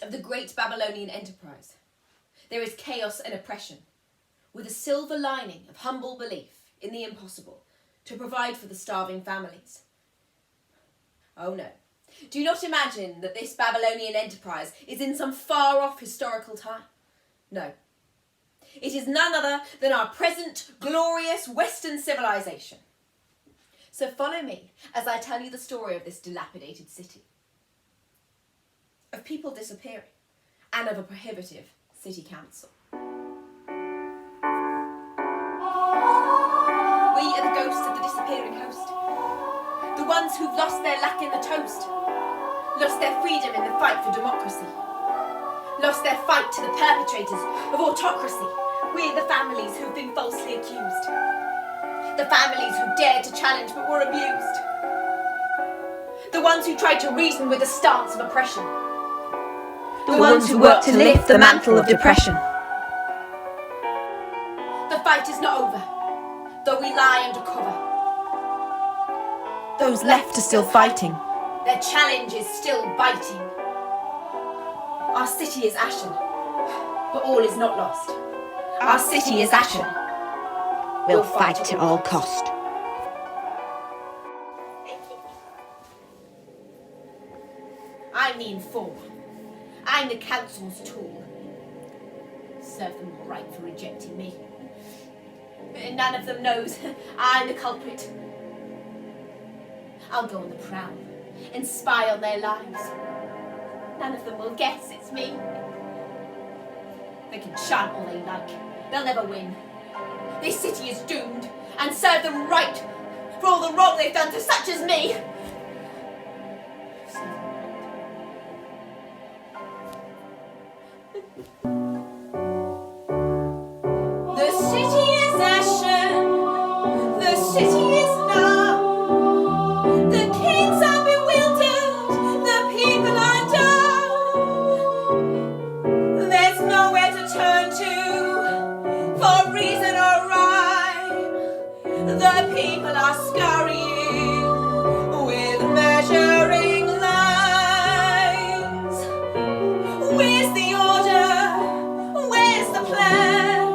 of the great Babylonian enterprise, there is chaos and oppression, with a silver lining of humble belief in the impossible to provide for the starving families. Oh no, do not imagine that this Babylonian enterprise is in some far-off historical time. No, it is none other than our present glorious Western civilization. So follow me as I tell you the story of this dilapidated city, of people disappearing, and of a prohibitive city council. We are the ghosts of the disappearing host, the ones who've lost their luck in the toast, lost their freedom in the fight for democracy, lost their fight to the perpetrators of autocracy. We're the families who've been falsely accused, the families who dared to challenge but were abused, the ones who tried to reason with the stance of oppression, the ones who worked to lift the mantle of depression. The fight is not over, though we lie under cover. Those left are still fighting, their challenge is still biting. Our city is ashen, but all is not lost. Our city is ashen. We'll fight at all cost. I'm the informer. I'm the council's tool. Serve them right for rejecting me. None of them knows I'm the culprit. I'll go on the prowl and spy on their lives. None of them will guess it's me. They can chant all they like. They'll never win. This city is doomed, and serve them right for all the wrong they've done to such as me. The city is ashen, the city is numb, the kings are bewildered, the people are dumb. There's nowhere to turn to for reason or rhyme. The people are scurrying with measuring lines. Where's the order? Where's the plan?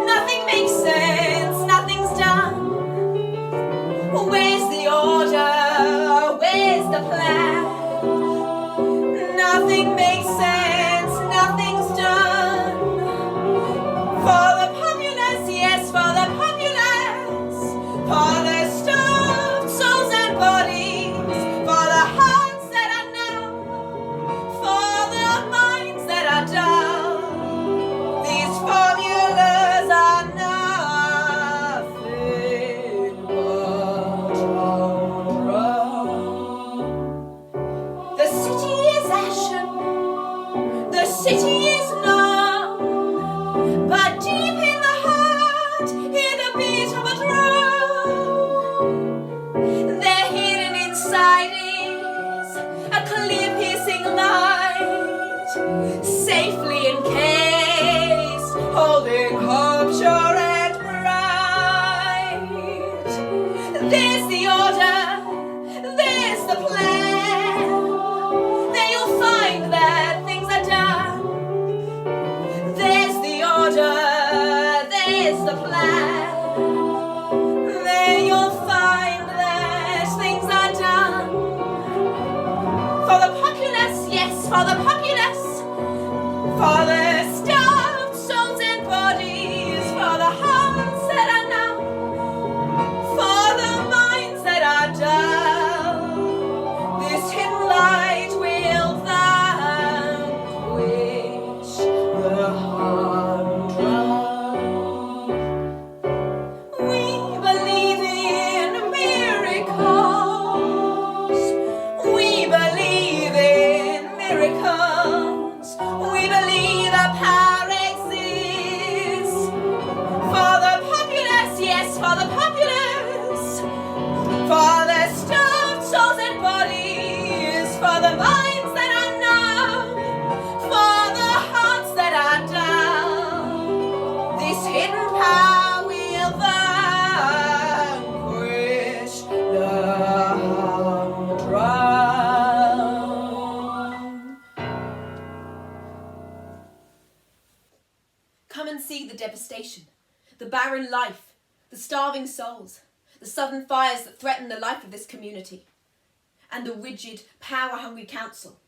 Nothing makes sense, nothing's done. Where's the order? Where's the plan? Nothing makes sense, nothing's done. For the populace, yes, for the populace, for the starved souls and bodies, for the hearts that are numb, for the minds that are dumb. These formulas are nothing but wrong. The city is ashen, the city is numb, but deep in the heart, hear the beat of a drum. There hidden inside is a clear piercing light, safely encased, holding hope sure and bright. There's the order, there's the plan. There you'll find that things are done. There's the order, there's the plan. There you'll find that things are done. For the populace, yes, for the populace, for the starved souls and bodies, for the hearts that are numb, for the minds that are dumb. This hidden light will vanquish the humdrum. We believe in miracles. We believe in miracles. We believe a power exists. For the populace, yes, for the populace, for the starved souls and bodies, for the minds that are numb, for the hearts that are dumb. This hidden power will vanquish the humdrum. and see the devastation, the barren life, the starving souls, the sudden fires that threaten the life of this community, and the rigid, power-hungry council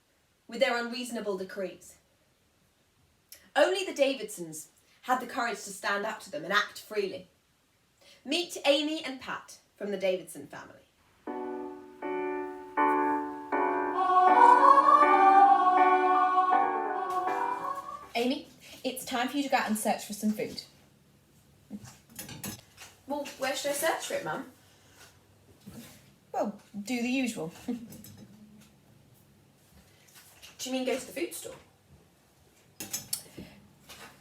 with their unreasonable decrees. Only the Davidsons had the courage to stand up to them and act freely. Meet Amy and Pat from the Davidson family. Amy, it's time for you to go out and search for some food. Well, where should I search for it, Mum? Well, do the usual. Do you mean go to the food store?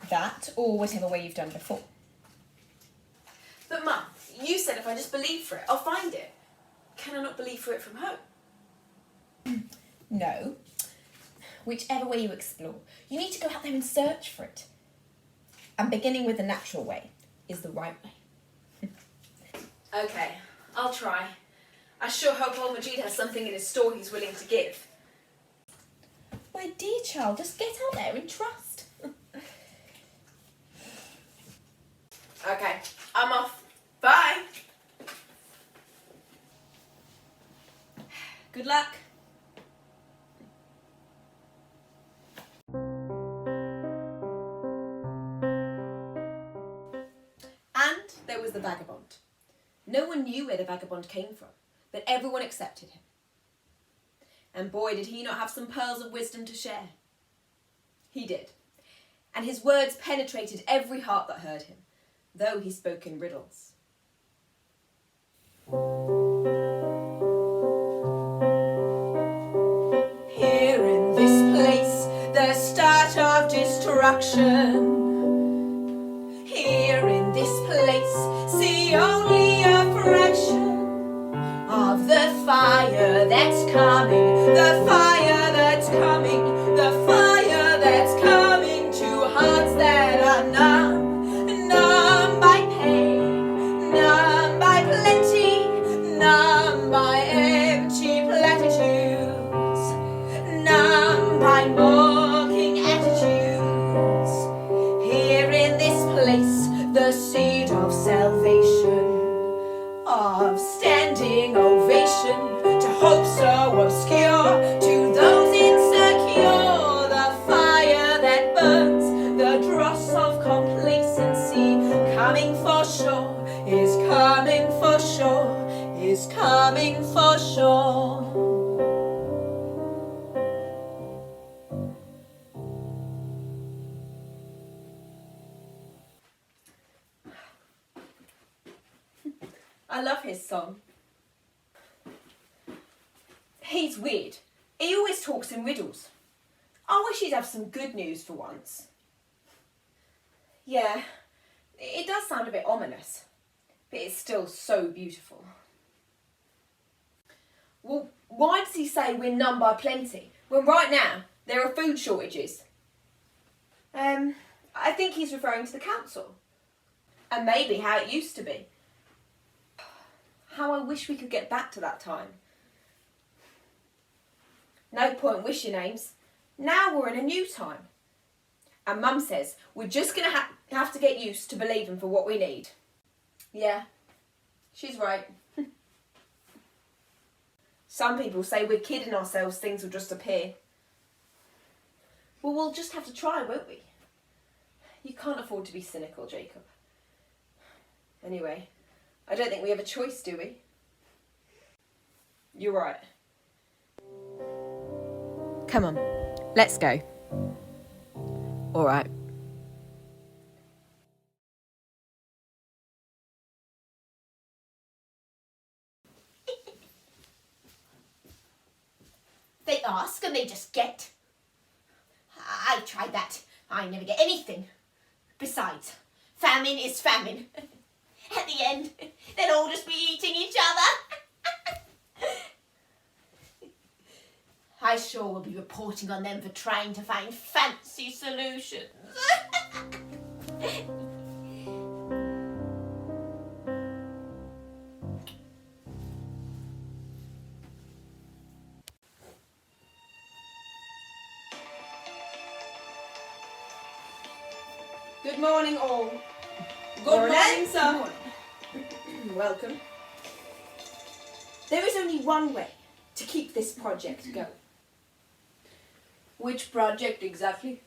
That, or whatever way you've done before. But Mum, you said if I just believe for it, I'll find it. Can I not believe for it from home? No. Whichever way you explore, you need to go out there and search for it. And beginning with the natural way is the right way. Okay, I'll try. I sure hope old Majid has something in his store he's willing to give. My dear child, just get out there and trust. Okay, I'm off. Bye. Good luck. And there was the vagabond. No one knew where the vagabond came from, but everyone accepted him. And boy, did he not have some pearls of wisdom to share. He did. And his words penetrated every heart that heard him, though he spoke in riddles. Here in this place, the start of destruction. Here in this place, see only a fraction of the fire that's coming, the fire that's coming, the fire that's coming to hearts that are numb, numb by pain, numb by plenty, numb by empty platitudes, numb by mocking attitudes. Here in this place, the seed of salvation, of standing ovation to hope so obscure, to those insecure, the fire that burns, the dross of complacency, coming for sure, is coming for sure, is coming for sure. I love his song. He's weird. He always talks in riddles. I wish he'd have some good news for once. Yeah, it does sound a bit ominous, but it's still so beautiful. Well, why does he say we're numb by plenty, when right now there are food shortages? I think he's referring to the council. And maybe how it used to be. How I wish we could get back to that time. No point wishing, Ames. Now we're in a new time. And Mum says we're just going to have to get used to believing for what we need. Yeah, she's right. Some people say we're kidding ourselves, things will just appear. Well, we'll just have to try, won't we? You can't afford to be cynical, Jacob. Anyway, I don't think we have a choice, do we? You're right. Come on, let's go. All right. They ask and they just get. I've tried that. I never get anything. Besides, famine is famine. At the end, they'll all just be eating each other. I sure will be reporting on them for trying to find fancy solutions. Good morning, all. Good morning, sir. morning. Welcome. There is only one way to keep this project going. Which project exactly?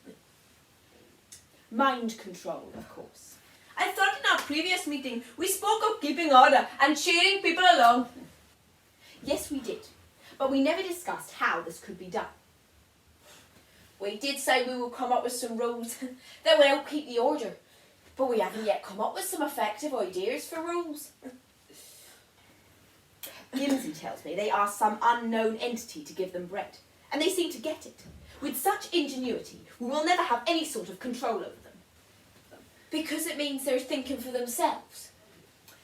Mind control, of course. I thought in our previous meeting we spoke of keeping order and cheering people along. Yes, we did. But we never discussed how this could be done. We did say we will come up with some rules that will help keep the order. But we haven't yet come up with some effective ideas for rules. Gimsy tells me they asked some unknown entity to give them bread, and they seem to get it. With such ingenuity, we will never have any sort of control over them. Because it means they're thinking for themselves.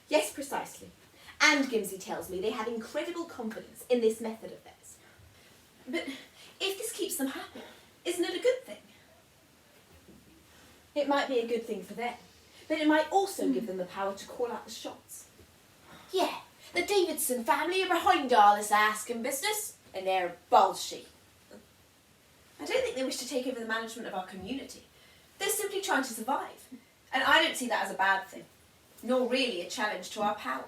Yes, precisely. And Gimsy tells me they have incredible confidence in this method of theirs. But if this keeps them happy, isn't it a good thing? It might be a good thing for them, but it might also give them the power to call out the shots. Yeah, the Davidson family are behind all this asking business, and they're bullshit. I don't think they wish to take over the management of our community. They're simply trying to survive, and I don't see that as a bad thing, nor really a challenge to our power.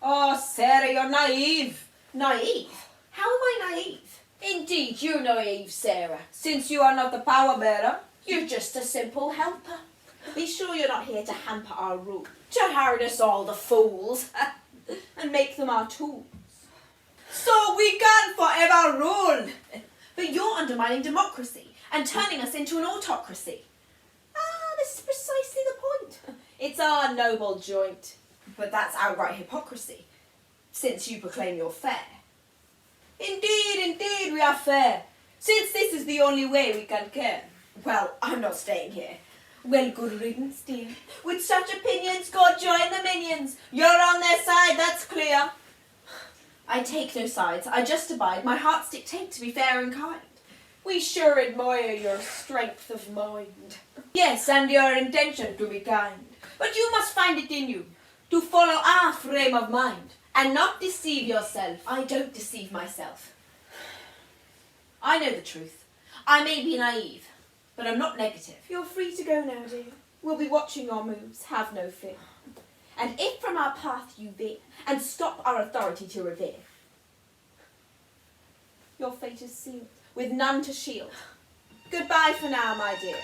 Oh, Sarah, you're naive. Naive? How am I naive? Indeed, you're naive, Sarah, since you are not the power bearer. You're just a simple helper. Be sure you're not here to hamper our rule, To harness all the fools. and make them our tools. So we can forever rule. But you're undermining democracy and turning us into an autocracy. This is precisely the point. It's our noble joint. But that's outright hypocrisy, since you proclaim you're fair. Indeed, we are fair, since this is the only way we can care. Well, I'm not staying here. Well, good riddance, dear. With such opinions, go join the minions. You're on their side, that's clear. I take no sides. I just abide my heart's dictate to be fair and kind. We sure admire your strength of mind. Yes, and your intention to be kind. But you must find it in you to follow our frame of mind and not deceive yourself. I don't deceive myself. I know the truth. I may be naive, but I'm not negative. You're free to go now, dear. We'll be watching your moves, have no fear. And if from our path you veer, and stop our authority to revere, your fate is sealed, with none to shield. Goodbye for now, my dear.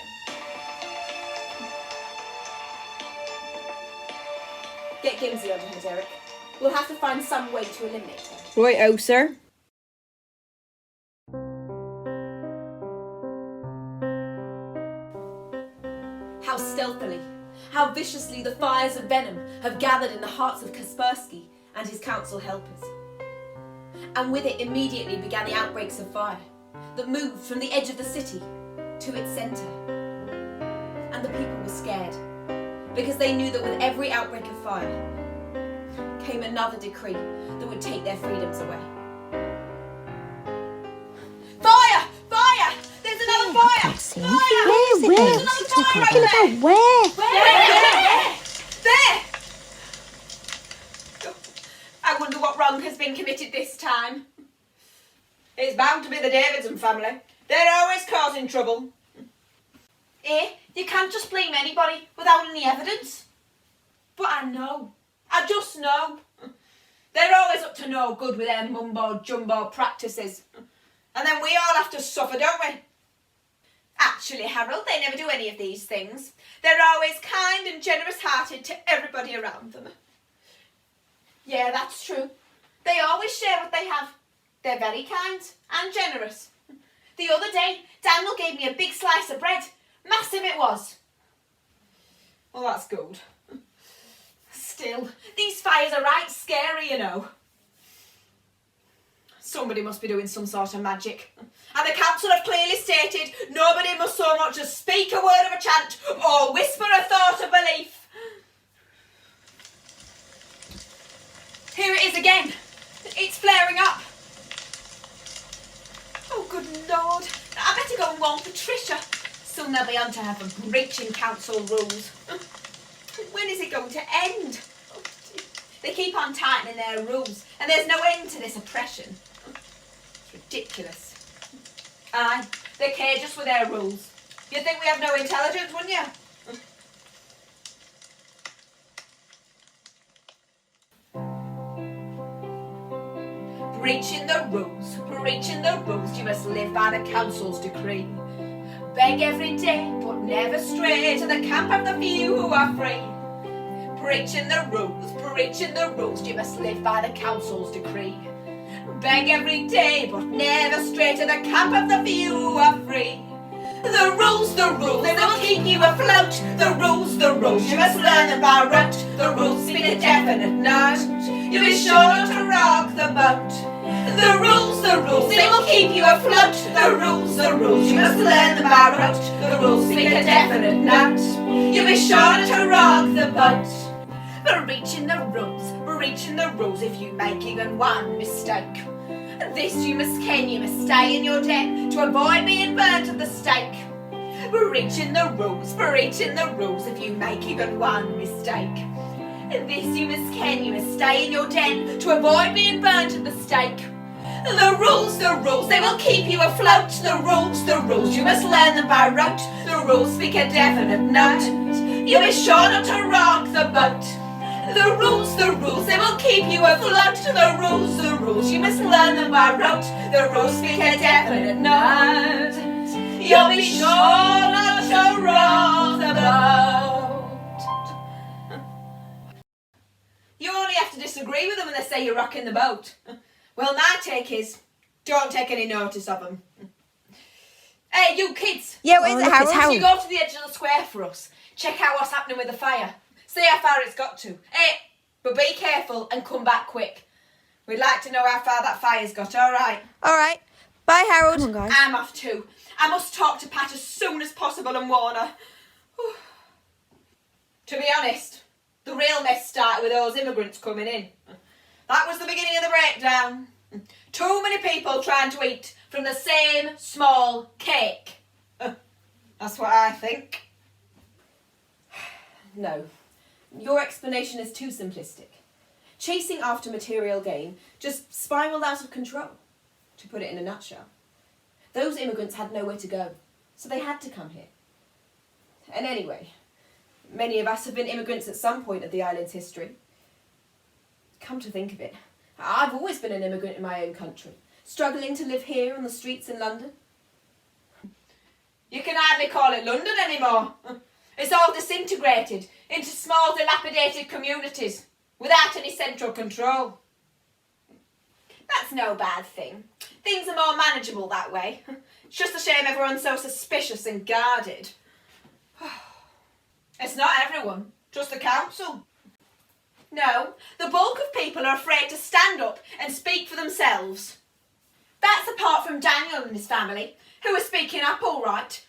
Get Gimsy onto her, Derek. We'll have to find some way to eliminate her. Right, sir. How stealthily, how viciously the fires of venom have gathered in the hearts of Kaspersky and his council helpers. And with it immediately began the outbreaks of fire that moved from the edge of the city to its centre. And the people were scared, because they knew that with every outbreak of fire came another decree that would take their freedoms away. Fire! Fire! There's another fire! Maxine, Fire! where? There's What's another he fire talking right there! about? Where? There! I wonder what wrong has been committed this time. It's bound to be the Davidson family. They're always causing trouble. You can't just blame anybody without any evidence. But I know. I just know. They're always up to no good with their mumbo-jumbo practices. And then we all have to suffer, don't we? Actually, Harold, they never do any of these things. They're always kind and generous-hearted to everybody around them. Yeah, that's true. They always share what they have. They're very kind and generous. The other day, Daniel gave me a big slice of bread. Massive it was. Well, that's good. Still, these fires are right scary, you know. Somebody must be doing some sort of magic. And the council have clearly stated nobody must so much as speak a word of a chant or whisper a thought of belief. Here it is again. It's flaring up. Oh, good Lord. I better go and warn Patricia. Soon they'll be on to her for breaching council rules. When is it going to end? They keep on tightening their rules, and there's no end to this oppression. It's ridiculous. Aye, they care just with their rules. You'd think we have no intelligence, wouldn't you? Breaching the rules, you must live by the council's decree. Beg every day, but never stray to the camp of the few who are free. Breaching the rules, you must live by the council's decree. Beg every day, but never stray to the camp of the few who are free. The rules, they will keep you afloat. The rules, you must learn them by rote. The rules speak a definite note. You be sure not to rock the boat. The rules, they will keep you afloat. The rules, you must learn them by rote. The rules speak a definite note. You be sure not to rock the boat. Breaching the rules if you make even one mistake. This you must ken, you must stay in your den to avoid being burnt at the stake. Breaching the rules if you make even one mistake. This you must ken, you must stay in your den to avoid being burnt at the stake. The rules, they will keep you afloat. The rules, you must learn them by rote. The rules speak a definite note. You be sure not to rock the boat. The rules, they will keep you afloat. The rules, you must learn them by rote. The rules speak a definite note. You'll be sure not to rock the boat. You only have to disagree with them when they say you're rocking the boat. Well, my take is, don't take any notice of them. Hey, you kids! Yeah, where's it, Harold? Can you go to the edge of the square for us? Check out what's happening with the fire. See how far it's got to. Hey, but be careful and come back quick. We'd like to know how far that fire's got, alright? Alright. Bye, Harold. Come on, guys. I'm off too. I must talk to Pat as soon as possible and warn her. Whew. To be honest, the real mess started with those immigrants coming in. That was the beginning of the breakdown. Too many people trying to eat from the same small cake. That's what I think. No, your explanation is too simplistic. Chasing after material gain just spiraled out of control, to put it in a nutshell. Those immigrants had nowhere to go, so they had to come here. And anyway, many of us have been immigrants at some point of the island's history. Come to think of it, I've always been an immigrant in my own country, struggling to live here on the streets in London. You can hardly call it London anymore. It's all disintegrated into small, dilapidated communities without any central control. That's no bad thing. Things are more manageable that way. It's just a shame everyone's so suspicious and guarded. It's not everyone, just the council. No, the bulk of people are afraid to stand up and speak for themselves. That's apart from Daniel and his family, who are speaking up all right,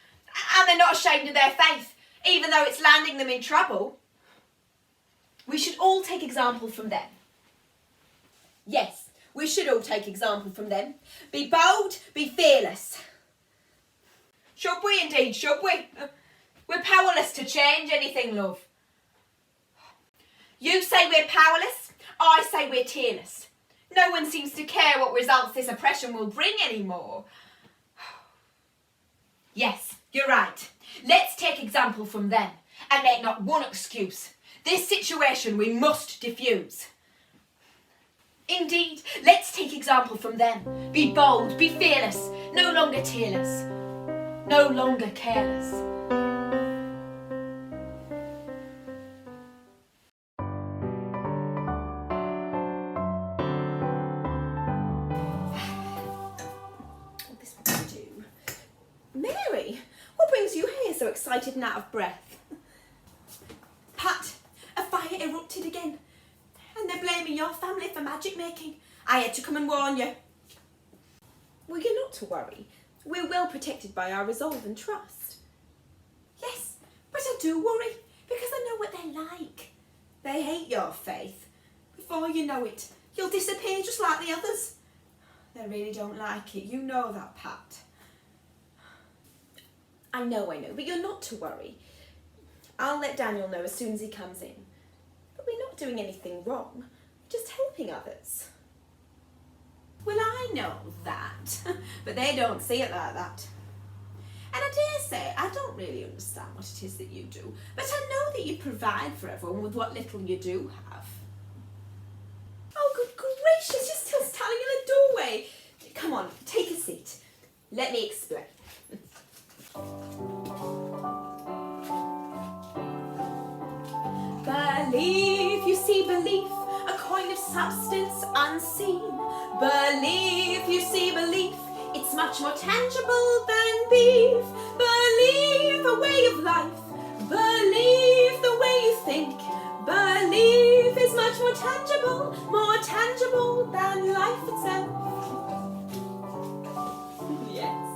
and they're not ashamed of their faith, even though it's landing them in trouble. We should all take example from them. Yes, we should all take example from them. Be bold, be fearless. Should we indeed, should we? We're powerless to change anything, love. You say we're powerless, I say we're tearless. No one seems to care what results this oppression will bring anymore. Yes, you're right. Let's take example from them and make not one excuse. This situation we must diffuse. Indeed, let's take example from them. Be bold, be fearless, no longer tearless, no longer careless. Mary, what brings you here so excited and out of breath? Pat, a fire erupted again. And they're blaming your family for magic making. I had to come and warn you. Well, you're not to worry. We're well protected by our resolve and trust. Yes, but I do worry because I know what they're like. They hate your faith. Before you know it, you'll disappear just like the others. They really don't like it. You know that, Pat. I know, but you're not to worry. I'll let Daniel know as soon as he comes in. But we're not doing anything wrong. We're just helping others. Well, I know that, but they don't see it like that. And I dare say I don't really understand what it is that you do, but I know that you provide for everyone with what little you do have. Oh, good gracious, you're still standing in the of substance unseen. Belief, you see, belief, it's much more tangible than beef. Believe a way of life, believe the way you think. Belief is much more tangible than life itself. Yes.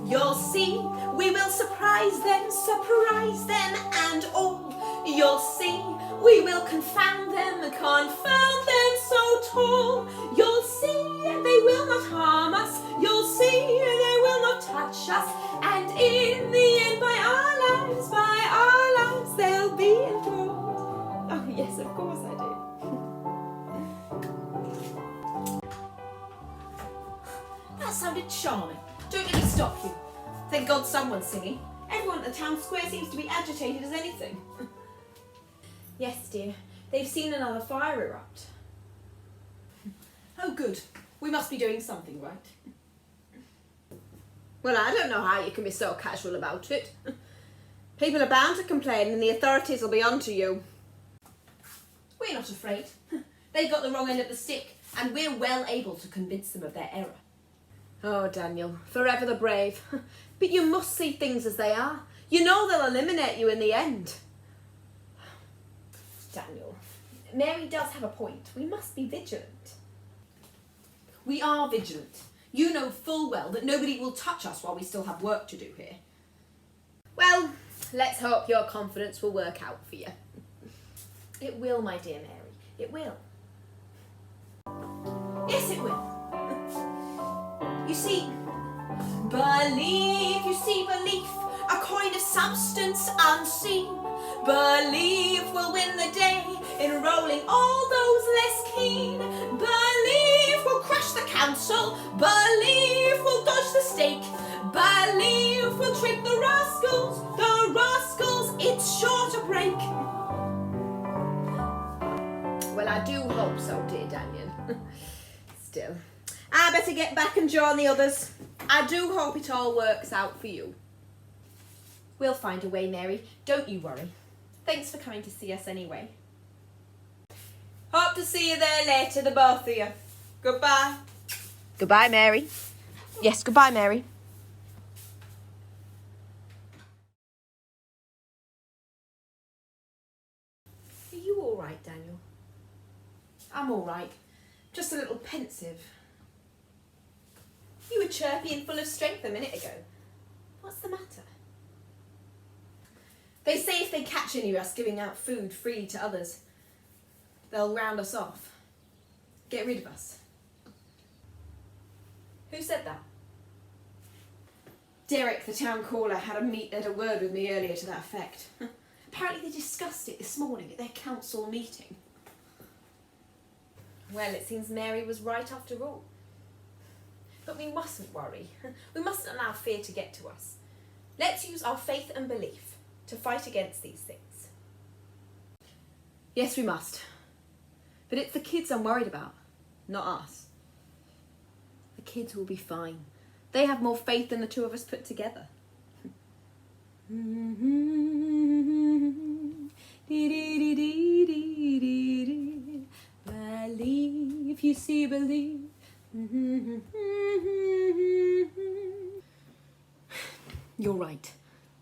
You'll see, we will surprise them and all. You'll see, we will confound them so tall. You'll see, they will not harm us. You'll see, they will not touch us. And in the end, by our lives, they'll be enthralled. Oh yes, of course I do. That sounded charming. Don't let me stop you. Thank God someone's singing. Everyone at the town square seems to be agitated as anything. Yes, dear. They've seen another fire erupt. Oh, good. We must be doing something right. Well, I don't know how you can be so casual about it. People are bound to complain and the authorities will be on to you. We're not afraid. They've got the wrong end of the stick and we're well able to convince them of their error. Oh, Daniel, forever the brave. But you must see things as they are. You know they'll eliminate you in the end. Daniel, Mary does have a point. We must be vigilant. We are vigilant. You know full well that nobody will touch us while we still have work to do here. Well, let's hope your confidence will work out for you. It will, my dear Mary. It will. Yes, it will. You see, believe, belief, a kind of substance unseen. Belief will win the day, enrolling all those less keen. Belief will crush the council. Belief will dodge the stake. Belief will trick the rascals. The rascals, it's sure to break. Well, I do hope so, dear Daniel. Still, I better get back and join the others. I do hope it all works out for you. We'll find a way, Mary. Don't you worry. Thanks for coming to see us anyway. Hope to see you there later, the both of you. Goodbye. Goodbye, Mary. Yes, goodbye, Mary. Are you all right, Daniel? I'm all right. Just a little pensive. You were chirpy and full of strength a minute ago. What's the matter? They say if they catch any of us giving out food freely to others, they'll round us off. Get rid of us. Who said that? Derek, the town caller, had a word with me earlier to that effect. Apparently they discussed it this morning at their council meeting. Well, it seems Mary was right after all. But we mustn't worry. We mustn't allow fear to get to us. Let's use our faith and belief to fight against these things. Yes, we must. But it's the kids I'm worried about, not us. The kids will be fine. They have more faith than the two of us put together. Believe, you see, believe. You're right.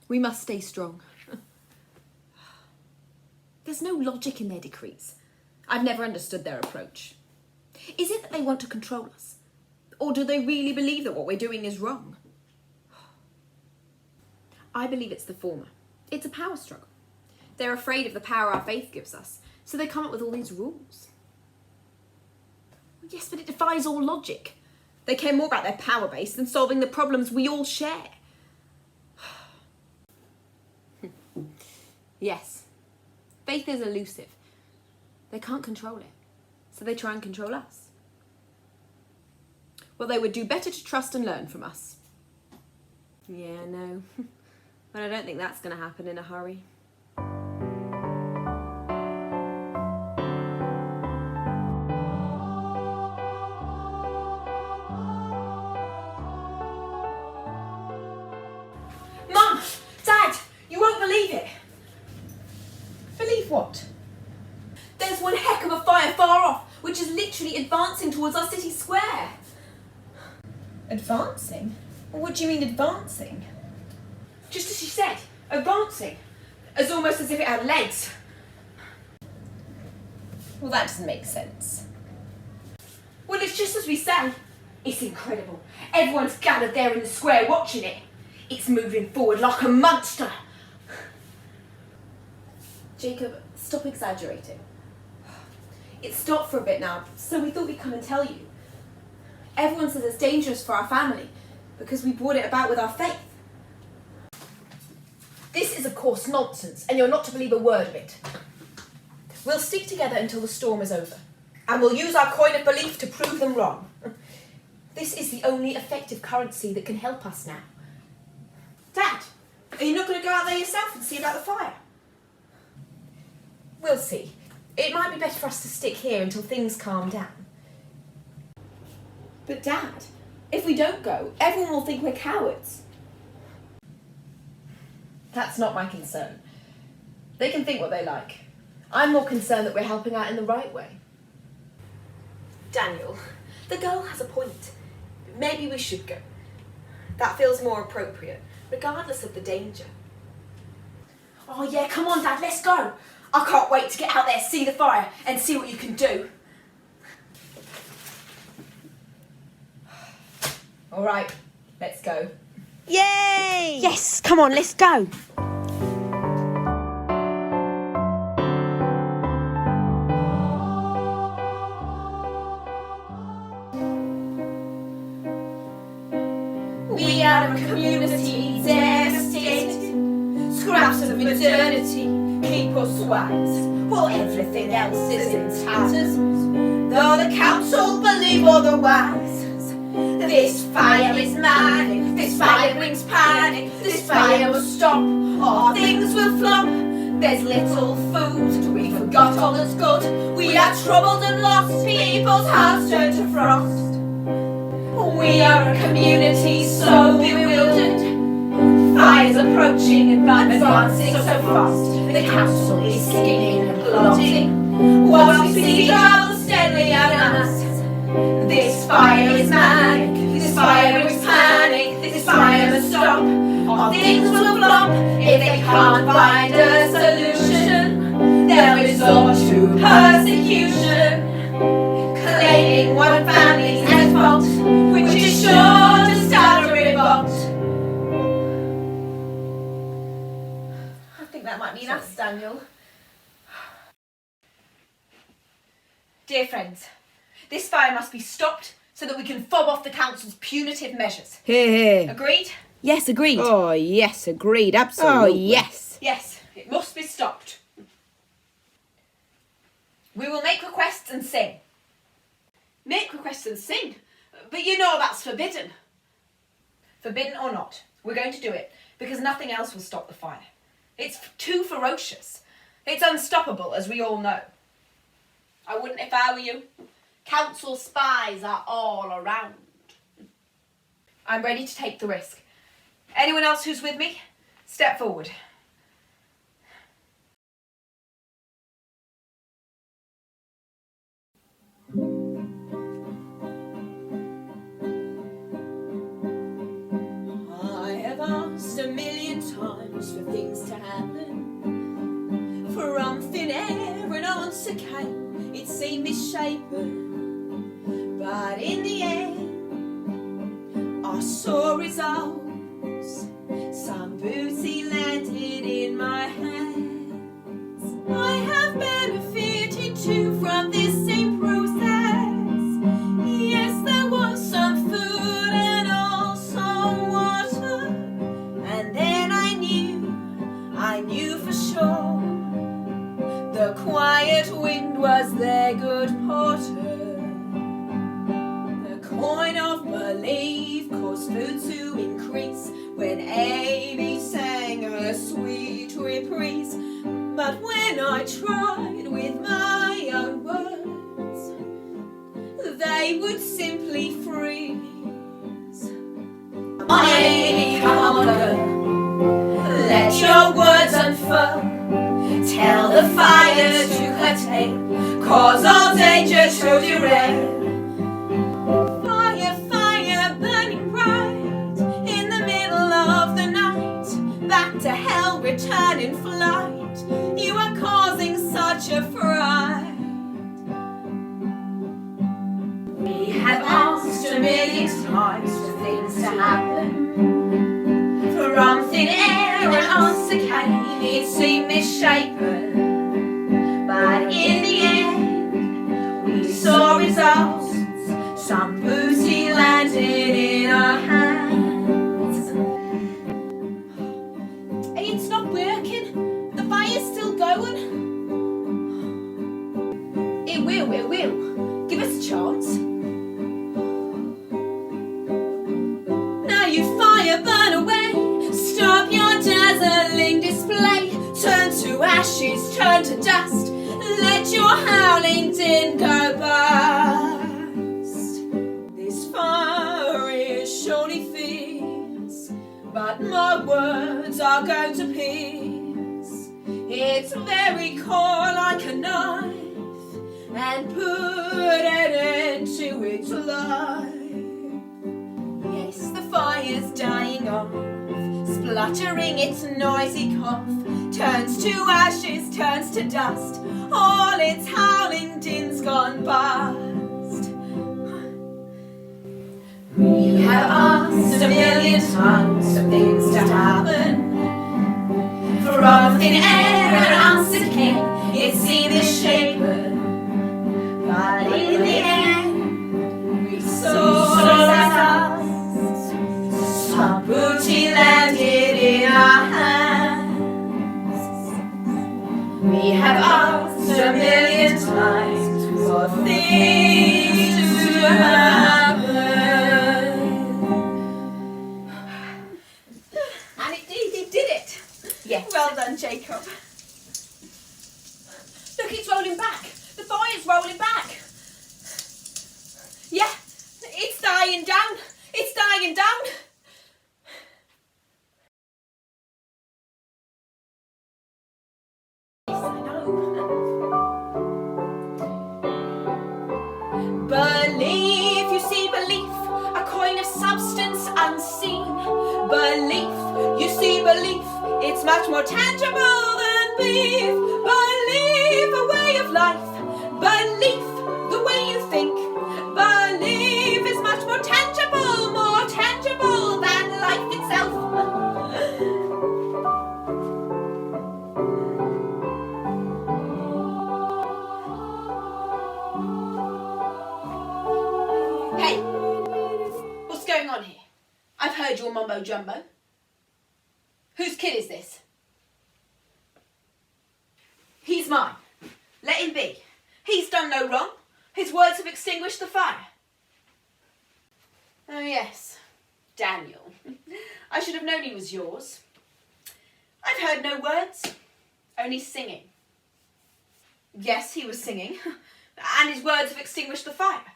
We must stay strong. There's no logic in their decrees. I've never understood their approach. Is it that they want to control us? Or do they really believe that what we're doing is wrong? I believe it's the former. It's a power struggle. They're afraid of the power our faith gives us, so they come up with all these rules. Yes, but it defies all logic. They care more about their power base than solving the problems we all share. Yes, faith is elusive. They can't control it, so they try and control us. Well, they would do better to trust and learn from us. Yeah, I know. But I don't think that's going to happen in a hurry. Mum! Dad! You won't believe it! Believe what? There's one advancing towards our city square. Advancing? What do you mean advancing? Just as you said, advancing. As almost as if it had legs. Well, that doesn't make sense. Well, it's just as we say. It's incredible. Everyone's gathered there in the square watching it. It's moving forward like a monster. Jacob, stop exaggerating. It's stopped for a bit now, so we thought we'd come and tell you. Everyone says it's dangerous for our family because we brought it about with our faith. This is of course nonsense, and you're not to believe a word of it. We'll stick together until the storm is over, and we'll use our coin of belief to prove them wrong. This is the only effective currency that can help us now. Dad, are you not going to go out there yourself and see about the fire? We'll see. It might be better for us to stick here until things calm down. But Dad, if we don't go, everyone will think we're cowards. That's not my concern. They can think what they like. I'm more concerned that we're helping out in the right way. Daniel, the girl has a point. Maybe we should go. That feels more appropriate, regardless of the danger. Oh yeah, come on Dad, let's go. I can't wait to get out there, see the fire, and see what you can do. All right, let's go. Yay! Yes, come on, let's go. We are a community devastated. Scraps of modernity keep us wise, while everything else is in tatters. Though the council believe otherwise, this fire is manic, this fire brings panic, this fire must stop, or things will flop. There's little food, we forgot all that's good. We are troubled and lost, people's hearts turn to frost. We are a community so bewildered. Fire's approaching and advancing so fast. The council is scheming and plotting, whilst we see trouble steadily at us. This fire is manic, this fire brings panic, this fire must stop, or things will flop. If they can't find a solution, they'll resort to persecution, claiming one family as fault, which is sure to start a revolt. I think that might mean us, Daniel. Dear friends, this fire must be stopped so that we can fob off the council's punitive measures. Here, here. Agreed? Yes, agreed. Oh, yes, agreed, absolutely. Oh, yes. Yes, it must be stopped. We will make requests and sing. Make requests and sing? But you know that's forbidden. Forbidden or not, we're going to do it because nothing else will stop the fire. It's too ferocious. It's unstoppable, as we all know. I wouldn't if I were you. Council spies are all around. I'm ready to take the risk. Anyone else who's with me? Step forward. I have asked a million times for things to happen. From thin air an answer came, it seemed misshapen. But in the end, I saw results. Some booty landed in my hands. I have benefited too from this same process. Yes, there was some food and also water. And then I knew for sure, the quiet wind was their good porter. The coin of belief caused food to increase when Amy sang her sweet reprise. But when I tried with my own words, they would simply freeze. Amy, come on, girl, let your words unfurl. Tell the fire to curtail, cause all danger to derail. return in flight. You are causing such a fright. We have asked a million times for things to happen. From thin air an answer came, it seemed misshapen. But in the end, we saw results. Some booty landed in our hands. Hey, it's not working. The fire's still going. It will. Give us a chance. Now you fire, burn away. Stop your dazzling display. Turn to ashes, turn to dust. Let your howling din go bust. This fire is surely fierce, but my words are going to pierce its very core like a knife and put an end to its life. Yes, the fire's dying off, spluttering its noisy cough, turns to ashes, turns to dust, all its howling din's gone bust. We have asked a million times for things to happen. From thin air an answer came, it seemed misshapen. But in the end, we saw results. Some booty landed in our hands. We have asked a million times for things to happen. And it did it. Yes. Well done, Jacob. Look, it's rolling back. The fire's rolling back. Yeah, it's dying down. It's dying down. Belief, you see, belief, a coin of substance unseen. Belief, you see, belief, it's much more tangible than beef. Belief, a way of life. Belief, the way you think. Belief is much more tangible than life itself. Hey, what's going on here? I've heard your mumbo jumbo. Whose kid is this? He's mine. Let him be. He's done no wrong. His words have extinguished the fire. Oh yes, Daniel. I should have known he was yours. I've heard no words. Only singing. Yes, he was singing. And his words have extinguished the fire.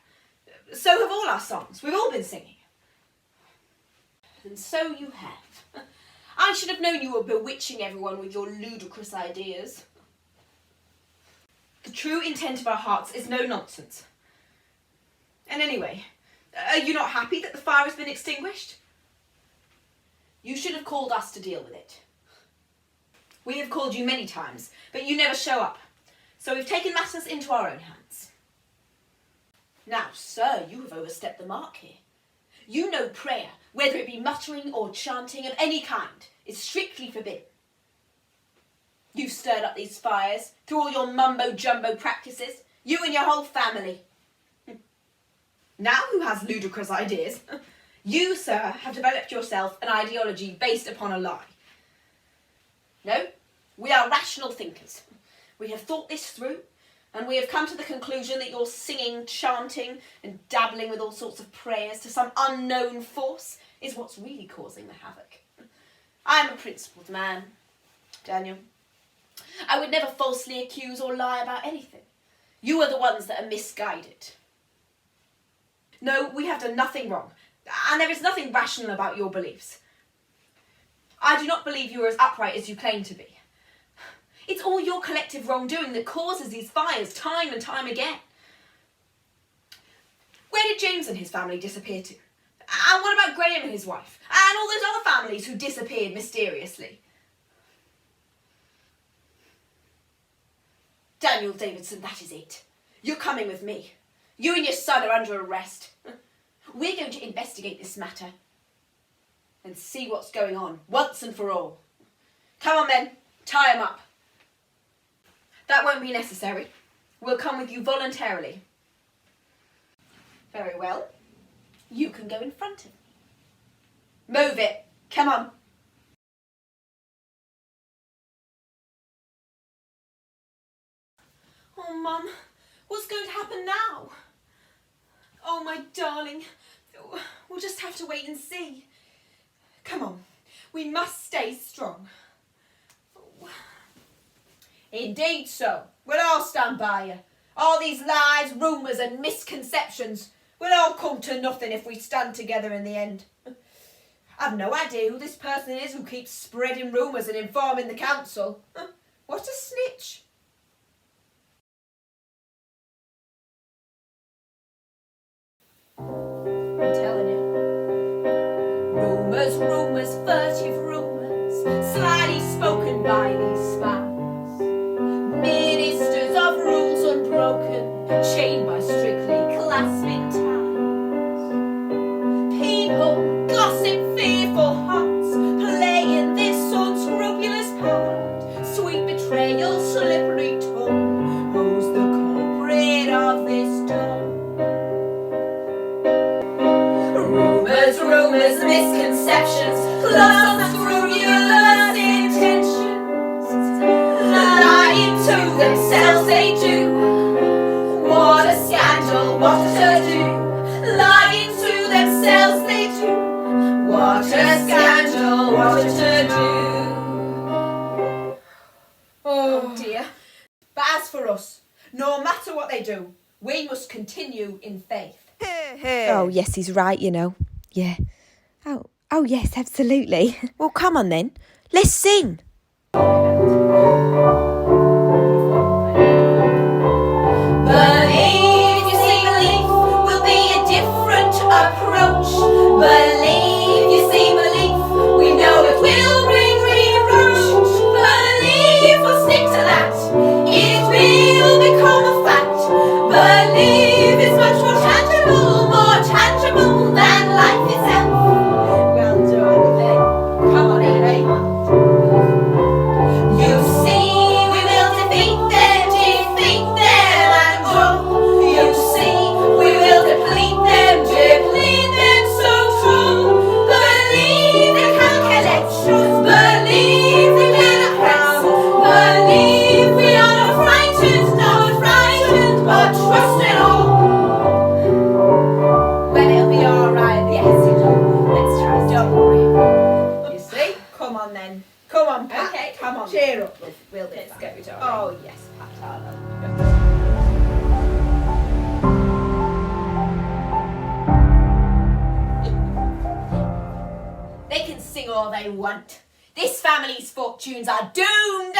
So have all our songs. We've all been singing. And so you have. I should have known you were bewitching everyone with your ludicrous ideas. The true intent of our hearts is no nonsense. And anyway, are you not happy that the fire has been extinguished? You should have called us to deal with it. We have called you many times, but you never show up. So we've taken matters into our own hands. Now, sir, you have overstepped the mark here. You know prayer, whether it be muttering or chanting of any kind, is strictly forbidden. You've stirred up these fires through all your mumbo-jumbo practices, you and your whole family. Now who has ludicrous ideas? You, sir, have developed yourself an ideology based upon a lie. No, we are rational thinkers. We have thought this through, and we have come to the conclusion that your singing, chanting, and dabbling with all sorts of prayers to some unknown force is what's really causing the havoc. I am a principled man, Daniel. I would never falsely accuse or lie about anything. You are the ones that are misguided. No, we have done nothing wrong, and there is nothing rational about your beliefs. I do not believe you are as upright as you claim to be. It's all your collective wrongdoing that causes these fires time and time again. Where did James and his family disappear to? And what about Graham and his wife? And all those other families who disappeared mysteriously? Daniel Davidson, that is it. You're coming with me. You and your son are under arrest. We're going to investigate this matter and see what's going on, once and for all. Come on then, tie him up. That won't be necessary. We'll come with you voluntarily. Very well. You can go in front of me. Move it. Come on. Oh, Mum, what's going to happen now? Oh, my darling, we'll just have to wait and see. Come on, we must stay strong. Oh. Indeed so. We'll all stand by you. All these lies, rumours and misconceptions will all come to nothing if we stand together in the end. I've no idea who this person is who keeps spreading rumours and informing the council. What a snitch. I'm telling you. Rumours, rumours, furtive rumours, slyly spoken by these spies. Ministers of rules unbroken, chained by strictly clasping ties. People, gossip, fearful hearts, playing this unscrupulous part. Sweet betrayal, slippery tongue, who's the culprit of this tongue? Rumours, misconceptions, plus unscrupulous intentions. Lying to themselves they do. What a scandal, what a to-do. Lying to themselves they do. What a scandal, what a to-do. Oh dear. But as for us, no matter what they do, we must continue in faith. Oh, yes, he's right, you know. Yeah. Oh, yes, absolutely. Well, come on then. Let's sing. Believe, you see, belief will be a different approach. Believe, you see, belief, we know it will bring reapproach. Believe, we'll stick to that, it will become a fact. Believe is much more tangible than life itself. Well done, Amy. Come on, Amy. You see, we will defeat them and oh. You see, we will deplete them so true. Believe they can collect, believe they can oppress, believe we are not frightened, but trust it all. Well, it'll be alright, yes, let's try, don't worry. You see? Come on then. Come on, Pat. Okay. Come on. Cheer up. We'll be Let's fine. go, darling. Oh, yes, Pat. They can sing all they want. This family's fortunes are doomed.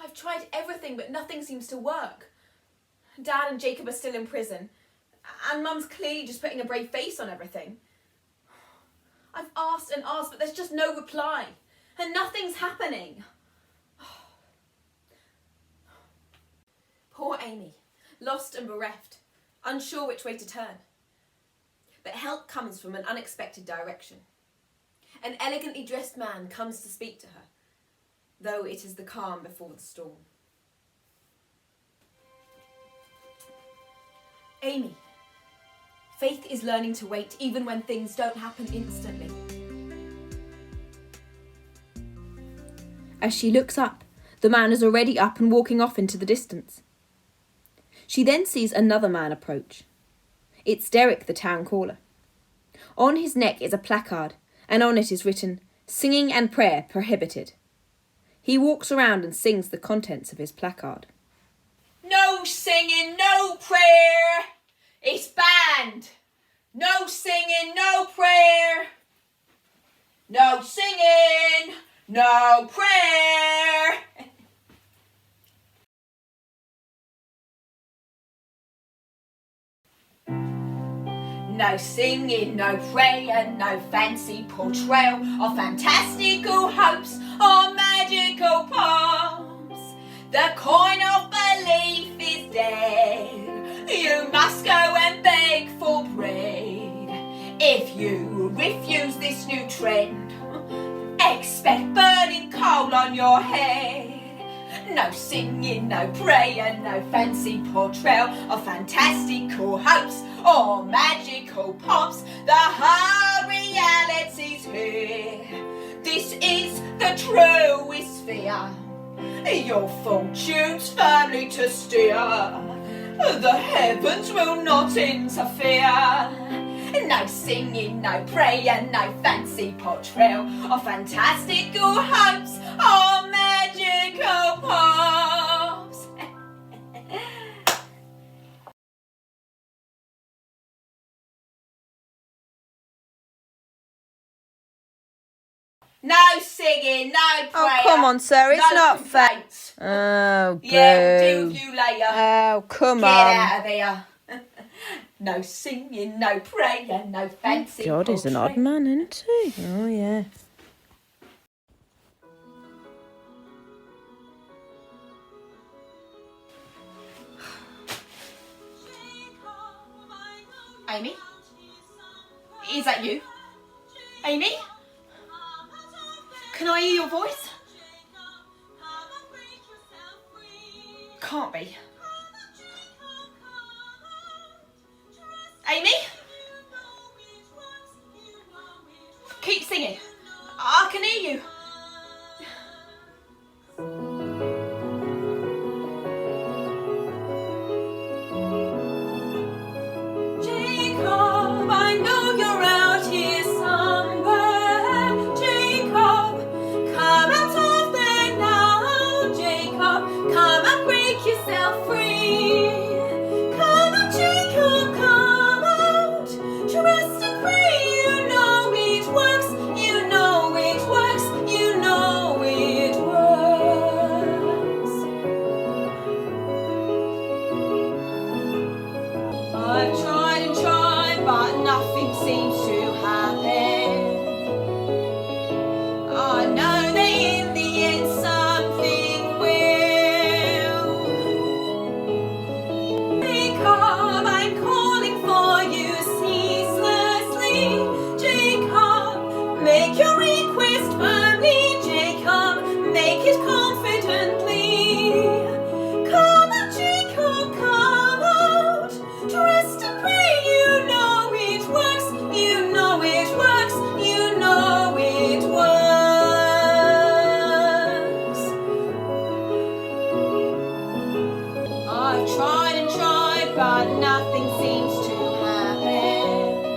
I've tried everything, but nothing seems to work. Dad and Jacob are still in prison, and Mum's clearly just putting a brave face on everything. I've asked and asked, but there's just no reply, and nothing's happening. Poor Amy, lost and bereft, unsure which way to turn. But help comes from an unexpected direction. An elegantly dressed man comes to speak to her, though it is the calm before the storm. Amy, faith is learning to wait even when things don't happen instantly. As she looks up, the man is already up and walking off into the distance. She then sees another man approach. It's Derek, the town caller. On his neck is a placard, and on it is written, "Singing and prayer prohibited." He walks around and sings the contents of his placard. No singing, no prayer. It's banned. No singing, no prayer. No singing, no prayer. No singing, no prayer, no fancy portrayal of fantastical hopes or magical pomps. The coin of belief is dead. You must go and beg for bread. If you refuse this new trend, expect burning coal on your head. No singing, no prayer, no fancy portrayal of fantastical hopes or magical pomps. The hard reality's here. This is the truest sphere. Your fortune's firmly to steer. The heavens will not interfere. No singing, no prayer, no fancy portrayal of fantastical hopes or magical pomps. No singing, no prayer. Oh, come on, sir, it's no not fair. complaints. Oh, boo. Yeah, we'll deal with you later. Oh, come Get on. out of here. No singing, no prayer, no fancy God, he's an odd portrait. man, isn't he? Oh, yeah. Amy? Is that you? Amy? Can I hear your voice? Can't be. Amy? Keep singing. I can hear you. Jacob, I know you're out here somewhere. Jacob, come out of there now. Jacob, come and break yourself free. Come out, Jacob, come out. Trust and pray, you know it works. You know it works. You know it works. I've tried and tried, but nothing seems to happen. I know that in the end something will. Jacob, I'm calling for you ceaselessly. Jacob, make your request firmly. Jacob, make it confidently. Come out, Jacob, come out. Trust and pray, you know it works. You know it works. You know it works. I've tried and tried, but nothing seems to happen.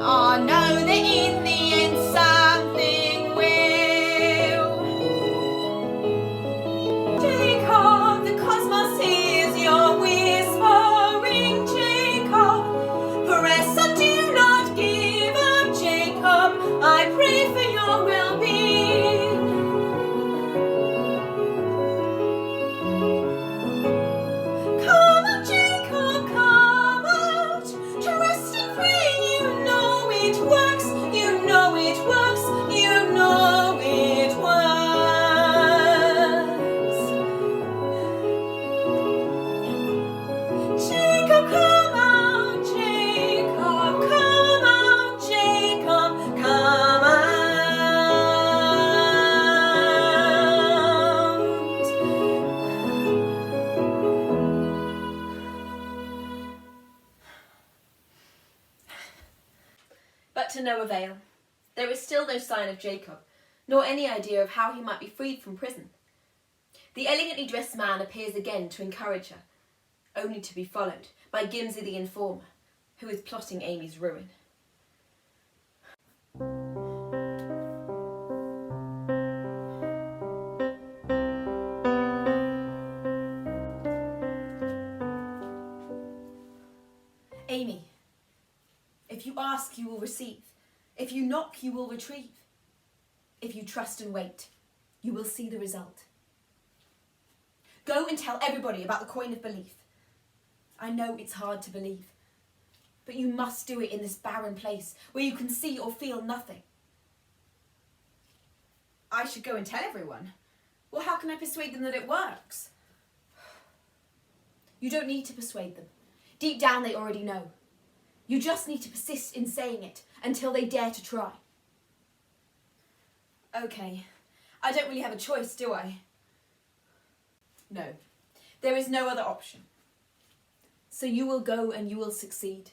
I know that in the end something will. Jacob, the cosmos hears your whispering. Jacob, press and do not give up. Jacob, I pray for your well-being. Come out, Jacob, come out. Trust and pray, you know it works. You know it works. You know it works. Jacob, come out, Jacob, come out, Jacob, come out. But to no avail. There is still no sign of Jacob, nor any idea of how he might be freed from prison. The elegantly dressed man appears again to encourage her, only to be followed by Gimsy the informer, who is plotting Amy's ruin. Amy, if you ask, you will receive. If you knock, you will retrieve. If you trust and wait, you will see the result. Go and tell everybody about the coin of belief. I know it's hard to believe, But you must do it in this barren place where you can see or feel nothing. I should go and tell everyone. Well, how can I persuade them that it works? You don't need to persuade them. Deep down they already know. You just need to persist in saying it until they dare to try. Okay, I don't really have a choice, do I? No, there is no other option. So you will go and you will succeed.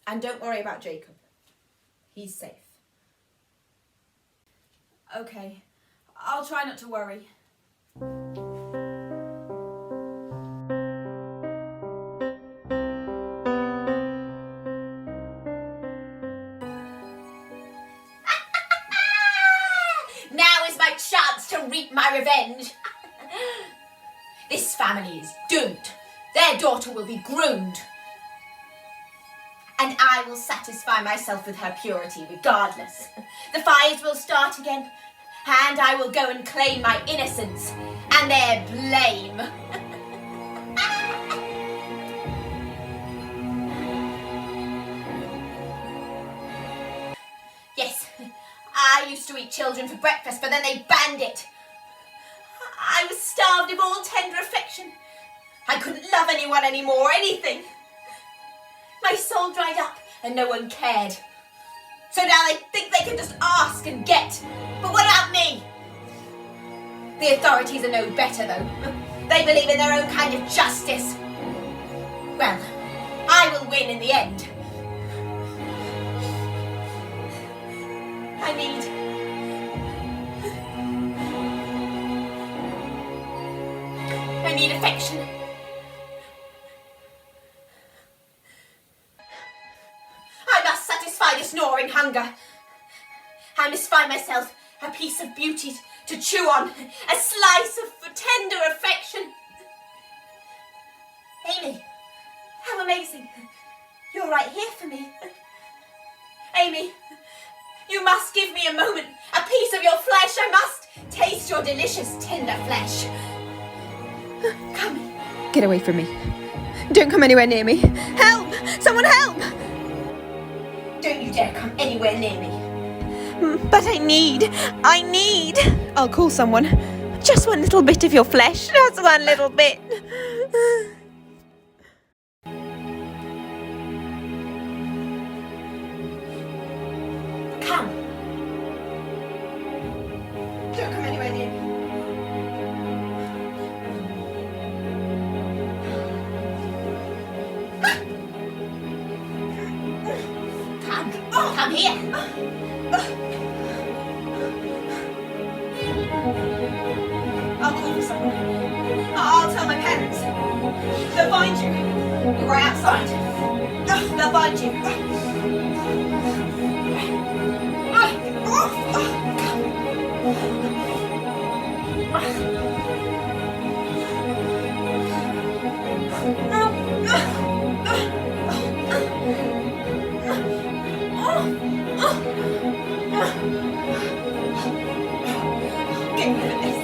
And don't worry about Jacob. He's safe. Okay, I'll try not to worry. Now is my chance to reap my revenge. This family is doomed. Their daughter will be groomed. And I will satisfy myself with her purity regardless. The fires will start again, and I will go and claim my innocence and their blame. Yes, I used to eat children for breakfast, but then they banned it. I was starved of all tender affection. I couldn't love anyone anymore, anything. My soul dried up and no one cared. So now they think they can just ask and get. But what about me? The authorities are no better though. They believe in their own kind of justice. Well, I will win in the end. I need affection. I must satisfy this gnawing hunger. I must find myself a piece of beauty to chew on, a slice of tender affection. Amy, how amazing. You're right here for me. Amy, you must give me a moment, a piece of your flesh. I must taste your delicious tender flesh. Come. Get away from me. Don't come anywhere near me. Help! Someone help! Don't you dare come anywhere near me. But I need. I'll call someone. Just one little bit of your flesh. Just one little bit. Come. Don't come anywhere near me. Come here. I'll call for someone. I'll tell my parents. They'll find you. You're right outside. They'll find you. Get rid of this.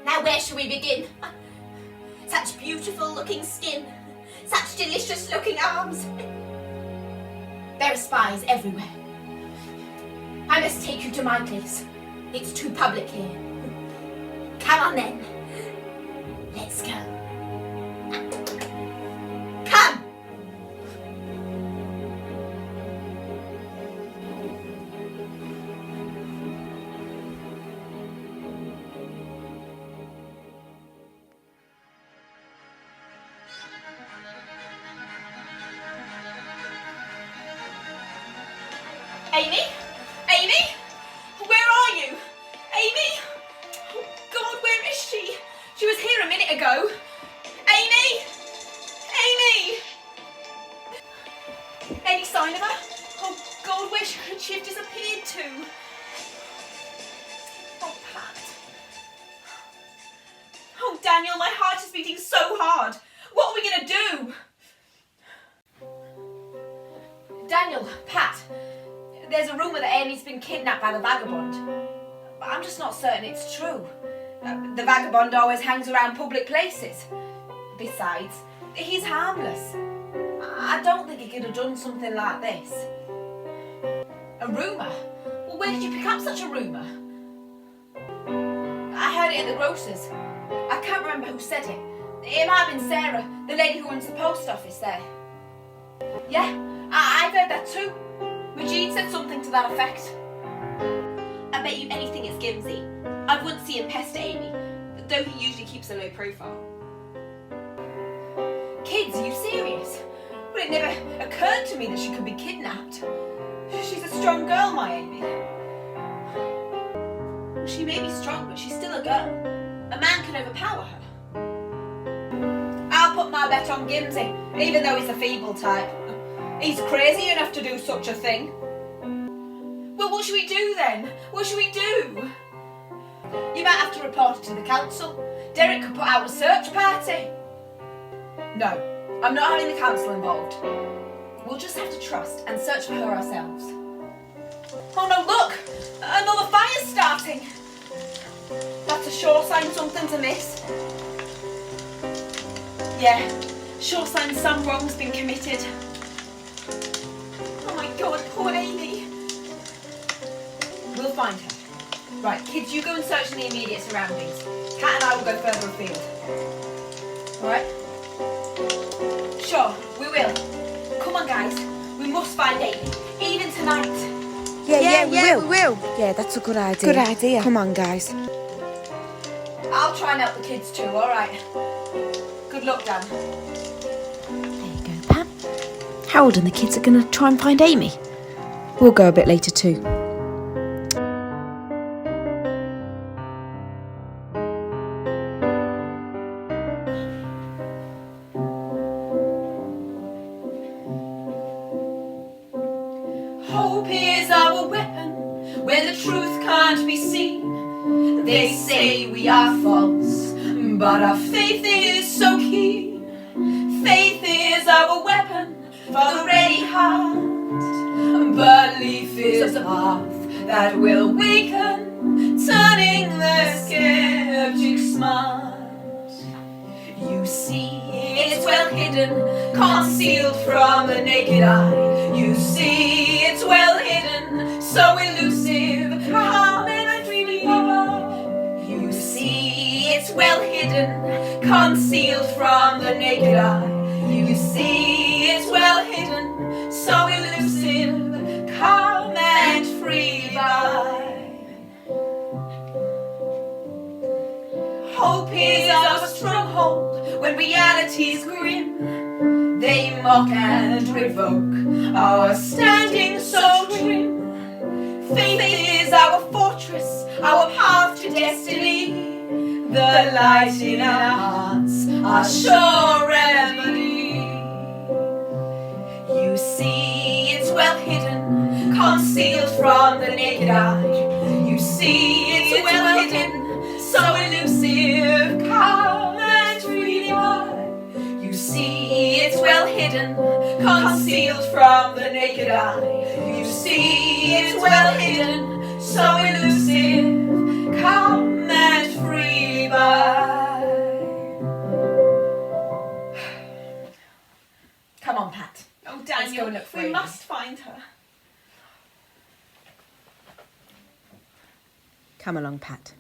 Now where shall we begin? Such beautiful looking skin, Such delicious looking arms. There are spies everywhere. I must take you to my place. It's too public here. Come on then. Let's go. Come! Amy? Amy? Where are you? Amy? Oh God, where is she? She was here a minute ago. Amy? Amy? Any sign of her? Oh God, where could she have disappeared to? Oh, Pat. Oh, Daniel, my heart is beating so hard. What are we gonna do? Daniel, Pat, there's a rumour that Amy's been kidnapped by the vagabond. But I'm just not certain it's true. The vagabond always hangs around public places. Besides, he's harmless. I don't think he could have done something like this. A rumour? Well, where did you pick up such a rumour? I heard it at the grocer's. I can't remember who said it. It might have been Sarah, the lady who runs the post office there. Yeah, I've heard that too. Regine said something to that effect. I bet you anything it's Gimsy. I wouldn't see him pester Amy, though he usually keeps a low profile. Kids, are you serious? Well, it never occurred to me that she could be kidnapped. She's a strong girl, my Amy. She may be strong, but she's still a girl. A man can overpower her. I'll put my bet on Gimsy, even though he's a feeble type. He's crazy enough to do such a thing. Well, what should we do then? What should we do? You might have to report it to the council. Derek could put out a search party. No, I'm not having the council involved. We'll just have to trust and search for her ourselves. Oh no, look! Another fire's starting! That's a sure sign something's amiss. Yeah, sure sign some wrong's been committed. Oh my God, poor Amy. We'll find her. Right, kids, you go and search in the immediate surroundings. Kat and I will go further afield. Alright? Sure, we will. Come on, guys. We must find Amy, even tonight. Yeah, we will. Yeah, that's a good idea. Good idea. Come on, guys. I'll try and help the kids too, alright? Good luck, Dan. There you go, Pat. Harold and the kids are going to try and find Amy. We'll go a bit later too. Hope is our weapon when the truth can't be seen. They say we are false, but our faith is so keen. Faith is our weapon for the ready heart. Belief is a path that will weaken, turning the skeptic smart. You see, it's well hidden, concealed from the naked eye. You see, it's well hidden, so elusive, calm and dreamy. You see, it's well hidden, concealed from the naked eye. You see, it's well hidden, so elusive, calm and free by. Hope is our stronghold when reality's grim. They mock and revoke our standing so trim. Faith is our fortress, our path to destiny. The light in our hearts, our sure remedy. You see, it's well hidden, concealed from the naked eye. You see, it's well hidden, so elusive, calm and really wide. You see, it's well hidden, concealed from the naked eye. You see, it's well hidden, so elusive, calm and free by. look for We Amy. must find her. Come along, Pat.